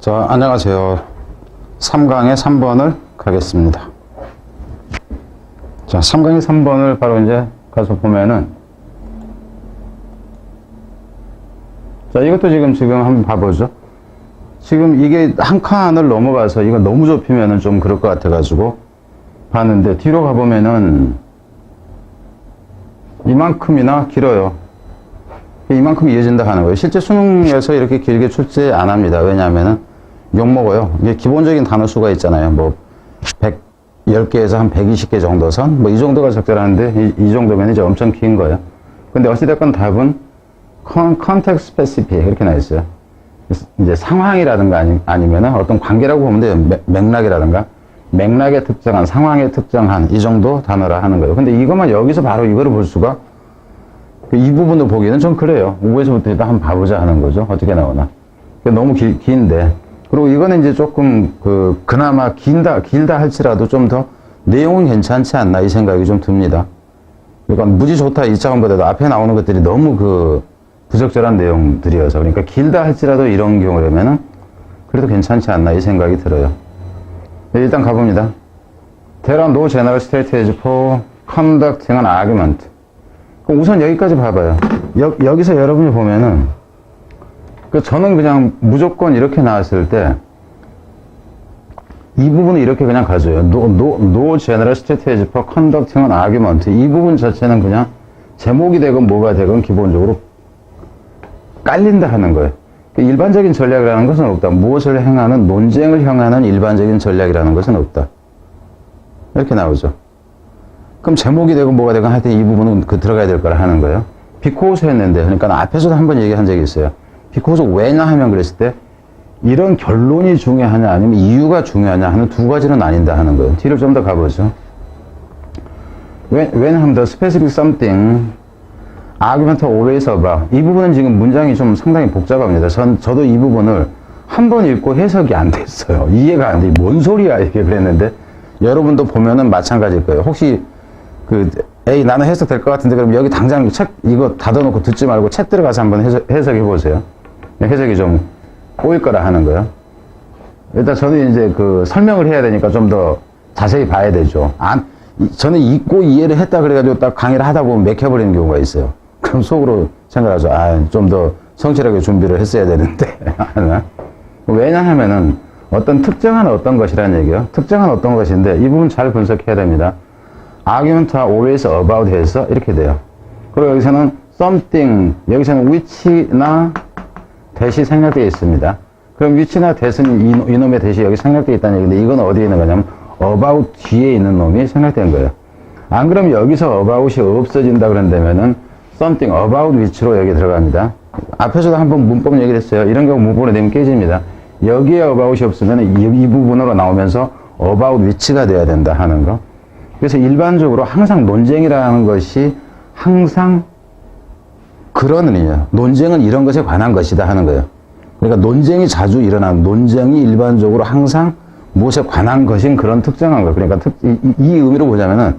자, 안녕하세요. 3강의 3번을 가겠습니다. 자, 3강의 3번을 바로 이제 가서 보면은, 자, 이것도 지금 한번 봐보죠. 지금 이게 한 칸을 넘어가서 이거 너무 좁히면은 좀 그럴 것 같아가지고 봤는데, 뒤로 가보면은 이만큼이나 길어요. 이만큼 이어진다 하는 거예요. 실제 수능에서 이렇게 길게 출제 안 합니다. 왜냐하면은 욕먹어요. 이게 기본적인 단어 수가 있잖아요. 뭐 110개에서 한 120개 정도 선? 뭐 이 정도가 적절한데 이 정도면 이제 엄청 긴 거예요. 근데 어찌됐건 답은 context specific 이렇게 나와 있어요. 이제 상황이라든가 아니면은 어떤 관계라고 보면 돼요. 맥락이라든가 맥락에 특정한, 상황에 특정한 이 정도 단어라 하는 거예요. 근데 이것만 여기서 바로 이거를 볼 수가, 이 부분을 보기에는 좀 그래요. 5에서부터 일단 한번 봐보자 하는 거죠. 어떻게 나오나. 너무 긴데. 그리고 이거는 이제 조금 그나마 길다 할지라도 좀 더 내용은 괜찮지 않나 이 생각이 좀 듭니다. 그러니까 무지 좋다 이 차원보다도 앞에 나오는 것들이 너무 부적절한 내용들이어서, 그러니까 길다 할지라도 이런 경우라면은 그래도 괜찮지 않나 이 생각이 들어요. 네, 일단 가봅니다. There are no general strategies for conducting an argument. 그럼 우선 여기까지 봐봐요. 여기서 여러분이 보면은, 저는 그냥 무조건 이렇게 나왔을 때, 이 부분은 이렇게 그냥 가져요. No general strategy for conducting an argument. 이 부분 자체는 그냥 제목이 되건 뭐가 되건 기본적으로 깔린다 하는 거예요. 일반적인 전략이라는 것은 없다. 무엇을 행하는, 논쟁을 향하는 일반적인 전략이라는 것은 없다. 이렇게 나오죠. 그럼 제목이 되고 뭐가 되건 하여튼 이 부분은 들어가야 될 거라 하는 거예요. because 했는데, 그러니까 앞에서도 한번 얘기한 적이 있어요. because 왜냐 하면 그랬을 때, 이런 결론이 중요하냐 아니면 이유가 중요하냐 하는 두 가지로 나뉜다 하는 거예요. 뒤를 좀 더 가보죠. When the specific something argument always about. 이 부분은 지금 문장이 좀 상당히 복잡합니다. 저도 이 부분을 한 번 읽고 해석이 안 됐어요. 이해가 안 돼. 뭔 소리야 이게 그랬는데, 여러분도 보면은 마찬가지일 거예요. 혹시 에이 나는 해석 될 것 같은데 그럼 여기 당장 책 이거 닫아놓고 듣지 말고 책 들어가서 한번 해석해 보세요. 해석이 좀 꼬일 거라 하는 거예요. 일단 저는 이제 설명을 해야 되니까 좀 더 자세히 봐야 되죠. 저는 읽고 이해를 했다 그래가지고 딱 강의를 하다 보면 맥혀버리는 경우가 있어요. 그럼 속으로 생각하죠. 좀 더 성실하게 준비를 했어야 되는데. 왜냐하면은 어떤 특정한 어떤 것이라는 얘기요. 특정한 어떤 것인데 이 부분 잘 분석해야 됩니다. argument are always about 해서 이렇게 돼요. 그리고 여기서는 something, 여기서는 which나 대시 생략되어 있습니다. 그럼 which나 that은 이놈의 대시 여기 생략되어 있다는 얘기인데, 이건 어디에 있는 거냐면 about 뒤에 있는 놈이 생략된 거예요. 안 그러면 여기서 about이 없어진다 그런다면은 something about which로 여기 들어갑니다. 앞에서도 한번 문법 얘기를 했어요. 이런 경우 문법으로 내면 깨집니다. 여기에 about이 없으면 이 부분으로 나오면서 about which가 돼야 된다 하는 거. 그래서 일반적으로 항상 논쟁이라는 것이 항상 그런 의미예요. 논쟁은 이런 것에 관한 것이다 하는 거예요. 그러니까 논쟁이 자주 일어나는, 논쟁이 일반적으로 항상 무엇에 관한 것인 그런 특정한 것. 그러니까 이 의미로 보자면은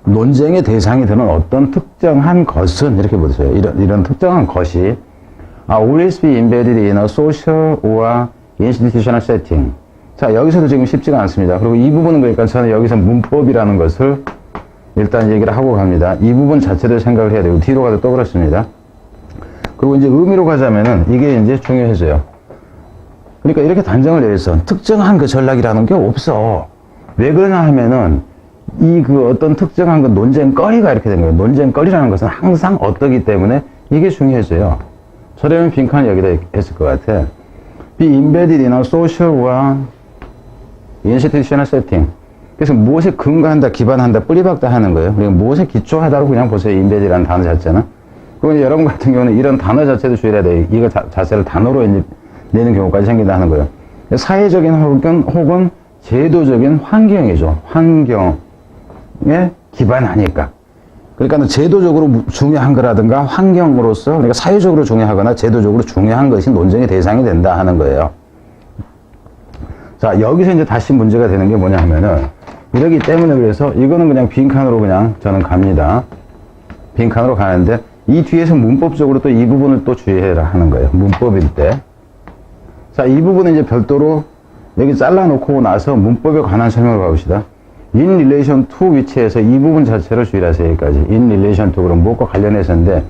논쟁의 대상이 되는 어떤 특정한 것은, 이렇게 보세요. 이런 특정한 것이 always be embedded in a social or institutional setting. 자, 여기서도 지금 쉽지가 않습니다. 그리고 이 부분은 그러니까 저는 여기서 문법이라는 것을 일단 얘기를 하고 갑니다. 이 부분 자체를 생각을 해야 되고, 뒤로 가도 또 그렇습니다. 그리고 이제 의미로 가자면은 이게 이제 중요해져요. 그러니까 이렇게 단정을 내려서 특정한 전략이라는 게 없어. 왜 그러냐 하면은 어떤 특정한 논쟁거리가 이렇게 된 거예요. 논쟁거리라는 것은 항상 어떠기 때문에 이게 중요해져요. 저라면 빈칸이 여기다 했을 것 같아. Be embedded in a social or institutional setting. 그래서 무엇에 근거한다, 기반한다, 뿌리박다 하는 거예요. 그러니까 무엇에 기초하다로 그냥 보세요. embedded라는 단어 자체는. 그리고 여러분 같은 경우는 이런 단어 자체도 주의해야 돼요. 이거 자체를 단어로 내는 경우까지 생긴다 하는 거예요. 사회적인 혹은 제도적인 환경이죠. 환경에 기반하니까. 그러니까 제도적으로 중요한 거라든가 환경으로서, 그러니까 사회적으로 중요하거나 제도적으로 중요한 것이 논쟁의 대상이 된다 하는 거예요. 자, 여기서 이제 다시 문제가 되는 게 뭐냐 하면은, 이러기 때문에 그래서 이거는 그냥 빈칸으로 그냥 저는 갑니다. 빈칸으로 가는데, 이 뒤에서 문법적으로 또 이 부분을 또 주의해라 하는 거예요. 문법일 때. 자, 이 부분은 이제 별도로 여기 잘라놓고 나서 문법에 관한 설명을 봐봅시다. in relation to which에서 이 부분 자체를 주의하세요. 여기까지. in relation to 그럼 무엇과 관련해서인데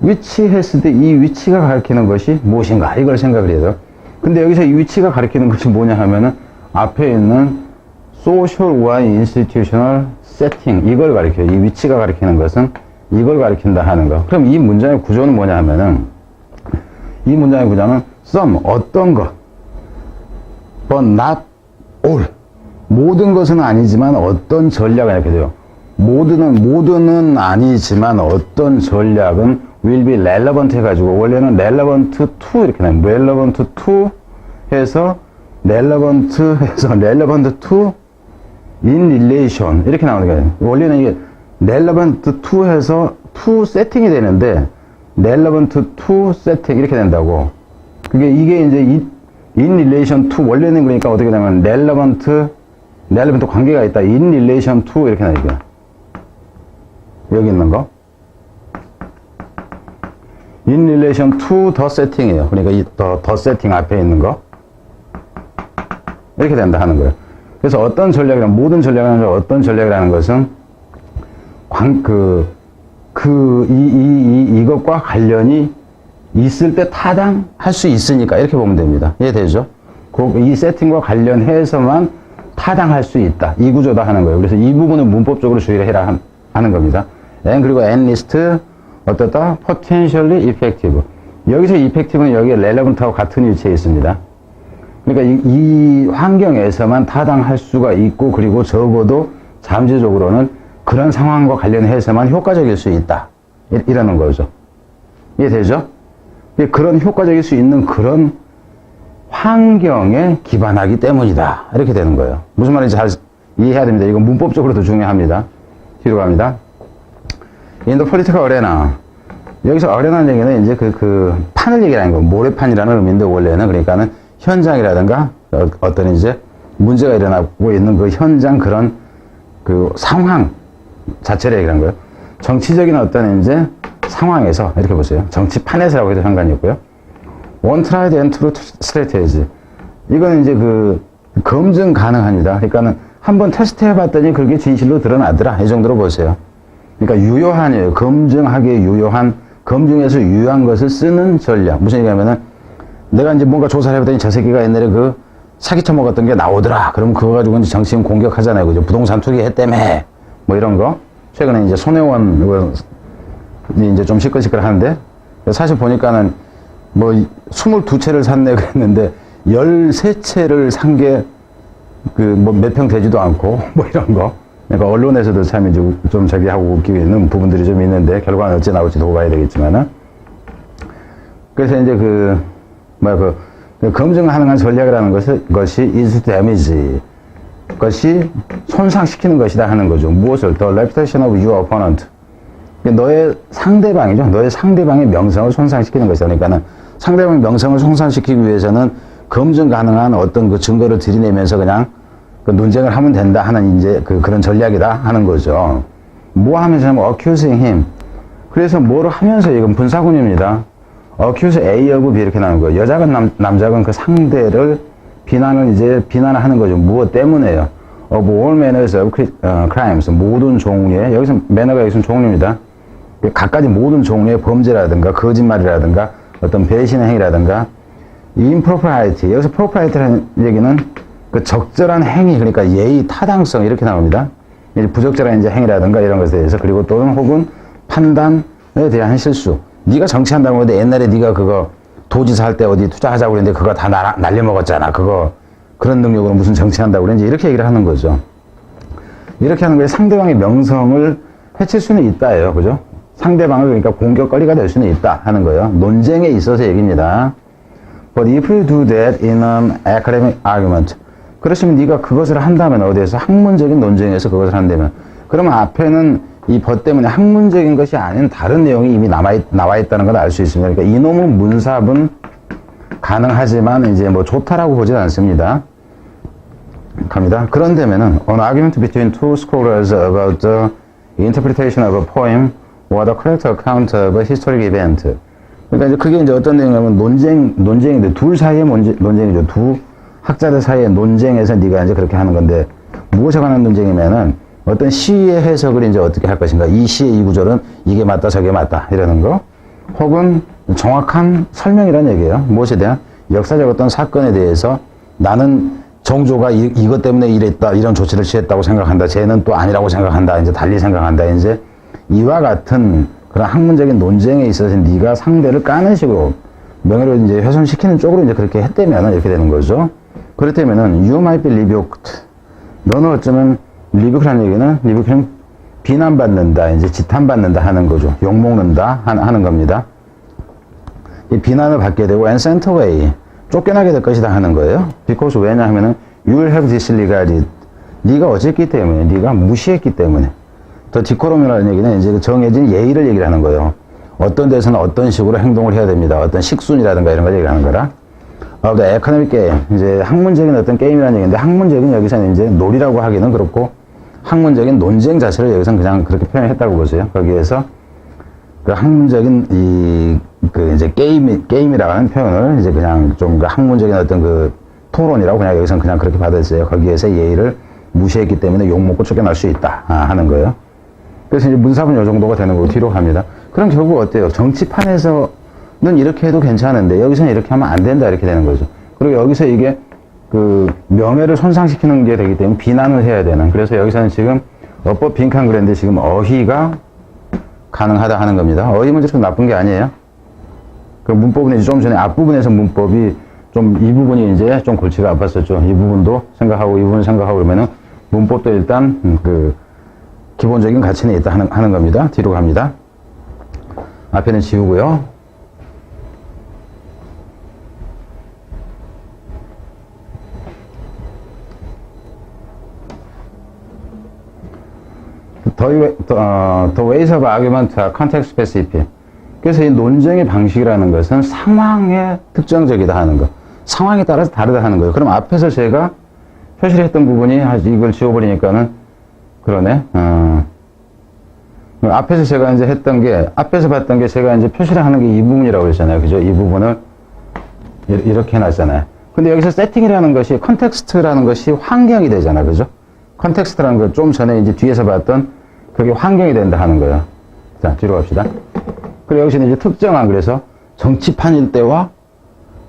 which 했을 때 이 위치가 가리키는 것이 무엇인가 이걸 생각을 해야 돼요. 근데 여기서 이 위치가 가리키는 것이 뭐냐 하면은 앞에 있는 social와 institutional setting 이걸 가리켜요. 이 위치가 가리키는 것은 이걸 가리킨다 하는 거. 그럼 이 문장의 구조는 뭐냐 하면은 이 문장의 구조는 some 어떤 것 but not all 모든 것은 아니지만 어떤 전략을 이렇게 돼요. 모두는 아니지만 어떤 전략은 will be relevant 해가지고 원래는 relevant to 이렇게 나와요. relevant to 해서 relevant to in relation 이렇게 나오는 거예요. 원래는 이게 relevant to 해서 to setting이 되는데 relevant to setting 이렇게 된다고. 이게 이제 in relation to 원래는 그러니까 어떻게 되냐면 relevant 관계가 있다. in relation to 이렇게 나와요. 여기 있는 거. in relation to the setting이에요. 그러니까 이 the setting 앞에 있는 거. 이렇게 된다 하는 거예요. 그래서 어떤 전략이란, 모든 전략이라는 어떤 전략이라는 것은 이것과 관련이 있을 때 타당할 수 있으니까 이렇게 보면 됩니다. 이해되죠? 이 세팅과 관련해서만 타당할 수 있다. 이 구조다 하는 거예요. 그래서 이 부분은 문법적으로 주의를 해라 하는 겁니다. 그리고 and least 어떻다? potentially effective. 여기서 effective는 여기 relevant하고 같은 위치에 있습니다. 그러니까 이 환경에서만 타당할 수가 있고 그리고 적어도 잠재적으로는 그런 상황과 관련해서만 효과적일 수 있다. 이러는 거죠. 이해되죠? 그런 효과적일 수 있는 그런 환경에 기반하기 때문이다. 이렇게 되는 거예요. 무슨 말인지 잘 이해해야 됩니다. 이건 문법적으로도 중요합니다. 뒤로 갑니다. In the political arena. 여기서 arena는 얘기는 이제 그 판을 얘기하는 거예요. 모래판이라는 의미인데 원래는 그러니까는 현장이라든가 어떤 이제 문제가 일어나고 있는 그 현장 그런 그 상황 자체를 얘기하는 거예요. 정치적인 어떤 이제 상황에서 이렇게 보세요. 정치판에서라고 해도 상관이 없고요. One tried and true strategy. 이거는 이제 검증 가능합니다. 그러니까는 한번 테스트 해봤더니 그게 진실로 드러나더라. 이 정도로 보세요. 그러니까 유효한이에요. 검증하기에 유효한, 검증해서 유효한 것을 쓰는 전략. 무슨 얘기냐면은 내가 이제 뭔가 조사를 해봤더니 저 새끼가 옛날에 사기쳐 먹었던 게 나오더라. 그럼 그거 가지고 이제 정치인 공격하잖아요. 그죠? 부동산 투기했다며. 뭐 이런 거. 최근에 이제 손혜원 이제 좀 시끌시끌 하는데 사실 보니까는 뭐 22채를 샀네 그랬는데 13채를 산 게 뭐 몇 평 되지도 않고 뭐 이런 거. 그러니까 언론에서도 참 이제 좀 저기 하고 웃기고 있는 부분들이 좀 있는데 결과는 어찌 나올지 두고 봐야 되겠지만은. 그래서 이제 검증 가능한 전략이라는 것이 is to damage. 것이 손상시키는 것이다 하는 거죠. 무엇을? The reputation of your opponent. 너의 상대방이죠. 너의 상대방의 명성을 손상시키는 것이다. 그러니까는 상대방의 명성을 손상시키기 위해서는 검증 가능한 어떤 그 증거를 들이내면서 그냥 논쟁을 하면 된다 하는 이제 그런 전략이다 하는 거죠. 뭐 하면서 하면 accusing him. 그래서 뭐를 하면서 이건 분사구문입니다. accuse A of B 이렇게 나오는 거예요. 여자건 남자건 그 상대를 비난을 하는 거죠. 무엇 때문에요? of all manners of crimes. 모든 종류의, 여기서 manner가 여기서는 종류입니다. 각가지 모든 종류의 범죄라든가 거짓말이라든가 어떤 배신의 행위라든가 impropriety. 여기서 propriety라는 얘기는 그 적절한 행위, 그러니까 예의, 타당성 이렇게 나옵니다. 이제 부적절한 이제 행위라든가 이런 것에 대해서 그리고 또는 혹은 판단에 대한 실수. 네가 정치한다고 하는데 옛날에 네가 그거 도지사 할 때 어디 투자하자고 그랬는데 그거 다 날려먹었잖아. 그런 능력으로 무슨 정치한다고 그랬는지 이렇게 얘기를 하는 거죠. 이렇게 하는 거에 상대방의 명성을 해칠 수는 있다예요. 그죠? 상대방을 그러니까 공격거리가 될 수는 있다 하는 거예요. 논쟁에 있어서 얘기입니다. But if you do that in an academic argument. 그렇지만 네가 그것을 한다면 어디에서 학문적인 논쟁에서 그것을 한다면 그러면 앞에는 이 법 때문에 학문적인 것이 아닌 다른 내용이 이미 나와 있다는 걸 알 수 있습니다. 그러니까 이놈은 문sab은 가능하지만 이제 뭐 좋다라고 보진 않습니다. 갑니다. 그런데면은 an argument between two scholars about the interpretation of a poem or the correct account of a historic event. 그러니까 이제 그게 이제 어떤 내용이냐면 논쟁인데 둘 사이의 논쟁이죠. 두 학자들 사이의 논쟁에서 네가 이제 그렇게 하는 건데 무엇에 관한 논쟁이면은 어떤 시의 해석을 이제 어떻게 할 것인가. 이 시의 이 구절은 이게 맞다 저게 맞다 이러는 거. 혹은 정확한 설명이라는 얘기예요. 무엇에 대한 역사적 어떤 사건에 대해서 나는 정조가 이것 때문에 이랬다 이런 조치를 취했다고 생각한다. 쟤는 또 아니라고 생각한다. 이제 달리 생각한다. 이제 이와 같은 그런 학문적인 논쟁에 있어서 네가 상대를 까는 식으로 명예를 이제 훼손시키는 쪽으로 이제 그렇게 했다면 이렇게 되는 거죠. 그렇다면은 you might be rebuked. 너는 어쩌면 리뷰크라는 얘기는 리뷰크는 비난받는다, 이제 지탄받는다 하는 거죠. 욕먹는다 하는 겁니다. 이 비난을 받게 되고 and sent away. 쫓겨나게 될 것이다 하는 거예요. because 왜냐 하면은 you will have disregarded. 네가 어쨌기 때문에, 네가 무시했기 때문에. 더 디코롬이라는 얘기는 이제 정해진 예의를 얘기를 하는 거예요. 어떤 데서는 어떤 식으로 행동을 해야 됩니다. 어떤 식순이라든가 이런 걸 얘기하는 거라. of the economic game. 이제 학문적인 어떤 게임이라는 얘기인데 학문적인 여기서는 이제 놀이라고 하기는 그렇고 학문적인 논쟁 자체를 여기서는 그냥 그렇게 표현했다고 보세요. 거기에서 그 학문적인 이제 게임이라고 하는 표현을 이제 그냥 좀 그 학문적인 어떤 그 토론이라고 그냥 여기서는 그냥 그렇게 받아들여요. 거기에서 예의를 무시했기 때문에 욕먹고 쫓겨날 수 있다 하는 거예요. 그래서 이제 문사분 요 정도가 되는 거고 뒤로 갑니다. 그럼 결국 어때요? 정치판에서는 이렇게 해도 괜찮은데 여기서는 이렇게 하면 안 된다 이렇게 되는 거죠. 그리고 여기서 이게 그 명예를 손상시키는 게 되기 때문에 비난을 해야 되는. 그래서 여기서는 지금 어법 빈칸 그랬는데 지금 어휘가 가능하다 하는 겁니다. 어휘 문제는 나쁜 게 아니에요. 그 문법은 이제 좀 전에 앞부분에서 문법이 좀 이 부분이 이제 좀 골치가 아팠었죠. 이 부분도 생각하고 이 부분 생각하고 그러면은 문법도 일단 그 기본적인 가치는 있다 하는 겁니다. 뒤로 갑니다. 앞에는 지우고요. The ways of argument are context specific. 그래서 이 논쟁의 방식이라는 것은 상황에 특정적이다 하는 거. 상황에 따라서 다르다 하는 거예요. 그럼 앞에서 제가 표시를 했던 부분이 이걸 지워버리니까는 그러네. 앞에서 제가 이제 했던 게, 앞에서 봤던 게 제가 이제 표시를 하는 게 이 부분이라고 했잖아요. 그죠? 이 부분을 이렇게 해놨잖아요. 근데 여기서 세팅이라는 것이, 컨텍스트라는 것이 환경이 되잖아요. 그죠? 컨텍스트라는 거 좀 전에 이제 뒤에서 봤던 그게 환경이 된다 하는 거예요. 자, 뒤로 갑시다. 그리고 여기서는 이제 특정한, 그래서 정치판일 때와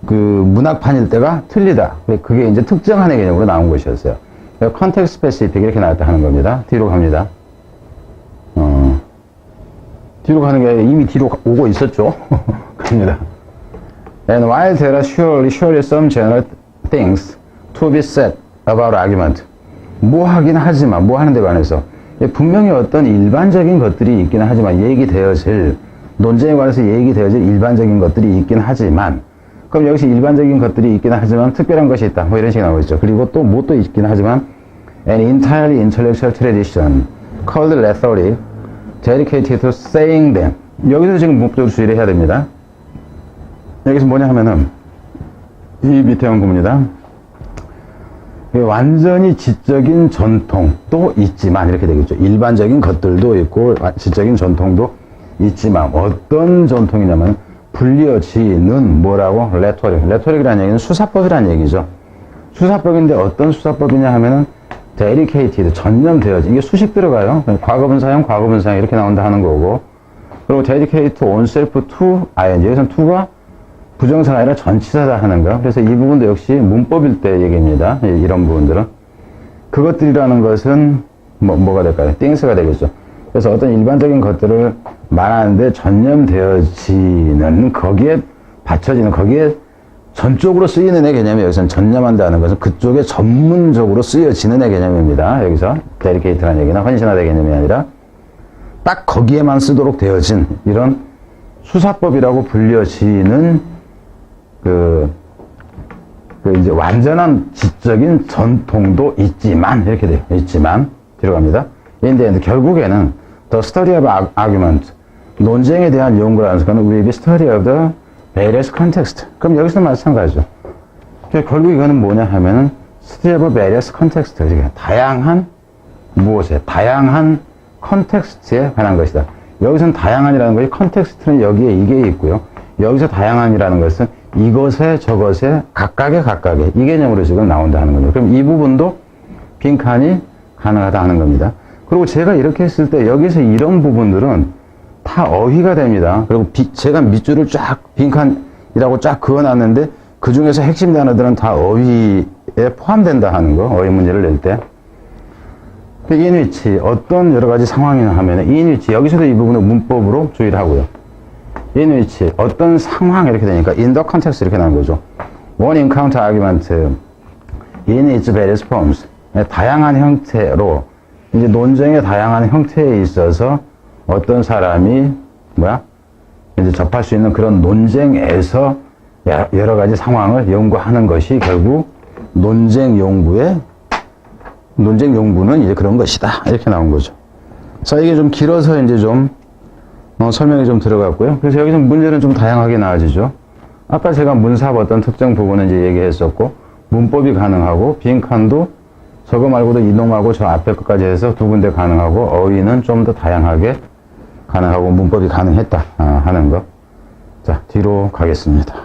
그 문학판일 때가 틀리다. 그게 이제 특정한의 개념으로 나온 것이었어요. 컨텍스트 스페시픽 이렇게 나왔다 하는 겁니다. 뒤로 갑니다. 뒤로 가는 게 이미 뒤로 오고 있었죠. 갑니다. And while there are surely some general things to be said about argument. 뭐 하긴 하지만, 뭐 하는 데 관해서 분명히 어떤 일반적인 것들이 있기는 하지만 얘기되어질, 논쟁에 관해서 얘기되어질 일반적인 것들이 있긴 하지만, 그럼 여기서 일반적인 것들이 있기는 하지만 특별한 것이 있다. 뭐 이런 식이 나오고 있죠. 그리고 또 뭐 또 있긴 하지만 an entirely intellectual tradition called rhetoric dedicated to saying them. 여기서 지금 문법적으로 주의를 해야 됩니다. 여기서 뭐냐 하면은 이 밑에 연구입니다. 완전히 지적인 전통도 있지만 이렇게 되겠죠. 일반적인 것들도 있고 지적인 전통도 있지만 어떤 전통이냐면 불리어지는 뭐라고? 레토릭. 레토릭이라는 얘기는 수사법이라는 얘기죠. 수사법인데 어떤 수사법이냐 하면은 dedicated, 전념되어진. 이게 수식 들어가요. 과거분사형, 과거분사형 이렇게 나온다 하는 거고. 그리고 dedicate oneself to ing. 여기서는 to가 부정사가 아니라 전치사다 하는 거. 그래서 이 부분도 역시 문법일 때 얘기입니다. 이런 부분들은. 그것들이라는 것은 뭐가 될까요? things가 되겠죠. 그래서 어떤 일반적인 것들을 말하는데 전념되어지는, 거기에 받쳐지는, 거기에 전적으로 쓰이는 애 개념이 여기서는 전념한다는 것은 그쪽에 전문적으로 쓰여지는 애 개념입니다. 여기서 데리케이트라는 얘기는 헌신하다 개념이 아니라 딱 거기에만 쓰도록 되어진 이런 수사법이라고 불려지는 이제 완전한 지적인 전통도 있지만, 이렇게 돼요. 있지만, 뒤로 갑니다. 인데 결국에는 the study of argument, 논쟁에 대한 연구라는 것은 will be study of the various context. 그럼 여기서도 마찬가지죠. 결국 이거는 뭐냐 하면은 study of various context. 다양한 무엇에? 다양한 컨텍스트에 관한 것이다. 여기서는 다양한이라는 것이 컨텍스트는 여기에 이게 있고요. 여기서 다양함이라는 것은 이것에 저것에 각각의 이 개념으로 지금 나온다 하는 거죠. 그럼 이 부분도 빈칸이 가능하다 하는 겁니다. 그리고 제가 이렇게 했을 때 여기서 이런 부분들은 다 어휘가 됩니다. 그리고 제가 밑줄을 쫙 빈칸이라고 쫙 그어놨는데 그 중에서 핵심 단어들은 다 어휘에 포함된다 하는 거. 어휘 문제를 낼 때. in which 어떤 여러 가지 상황이나 하면 in which 여기서도 이 부분은 문법으로 주의를 하고요. in which 어떤 상황 이렇게 되니까 in the context 이렇게 나온 거죠. one encounter argument in its various forms 다양한 형태로 이제 논쟁의 다양한 형태에 있어서 어떤 사람이 이제 접할 수 있는 그런 논쟁에서 여러 가지 상황을 연구하는 것이 결국 논쟁 연구는 이제 그런 것이다. 이렇게 나온 거죠. 자, 이게 좀 길어서 이제 좀 설명이 좀 들어갔고요. 그래서 여기서 문제는 좀 다양하게 나와지죠. 아까 제가 문사부 어떤 특정 부분을 이제 얘기했었고, 문법이 가능하고, 빈칸도 저거 말고도 이놈하고 저 앞에 것까지 해서 두 군데 가능하고, 어휘는 좀 더 다양하게 가능하고, 문법이 가능했다 하는 거. 자, 뒤로 가겠습니다.